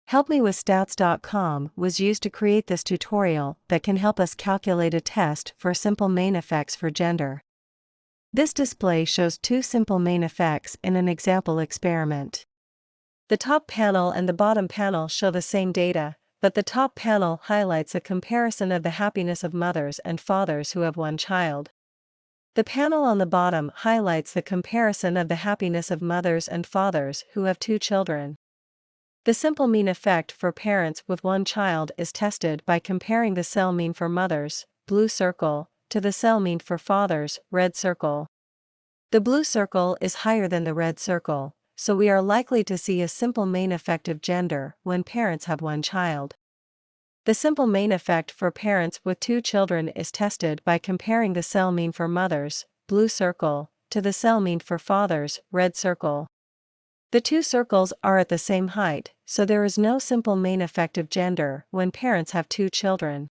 HelpMeWithStats.com was used to create this tutorial that can help us calculate a test for simple main effects for gender. This display shows two simple main effects in an example experiment. The top panel and the bottom panel show the same data, but the top panel highlights a comparison of the happiness of mothers and fathers who have one child. The panel on the bottom highlights the comparison of the happiness of mothers and fathers who have two children. The simple mean effect for parents with one child is tested by comparing the cell mean for mothers, blue circle, to the cell mean for fathers, red circle. The blue circle is higher than the red circle, so we are likely to see a simple main effect of gender when parents have one child. The simple main effect for parents with two children is tested by comparing the cell mean for mothers, blue circle, to the cell mean for fathers, red circle. The two circles are at the same height, so there is no simple main effect of gender when parents have two children.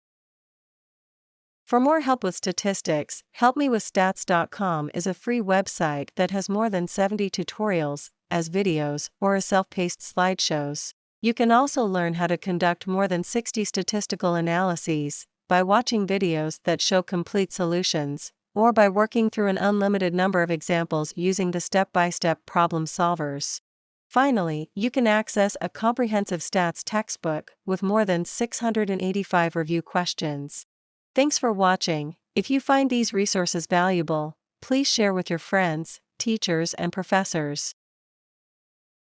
For more help with statistics, HelpMeWithStats.com is a free website that has more than 70 tutorials, as videos, or as self-paced slideshows. You can also learn how to conduct more than 60 statistical analyses by watching videos that show complete solutions, or by working through an unlimited number of examples using the step-by-step problem solvers. Finally, you can access a comprehensive stats textbook with more than 685 review questions. Thanks for watching. If you find these resources valuable, please share with your friends, teachers, and professors.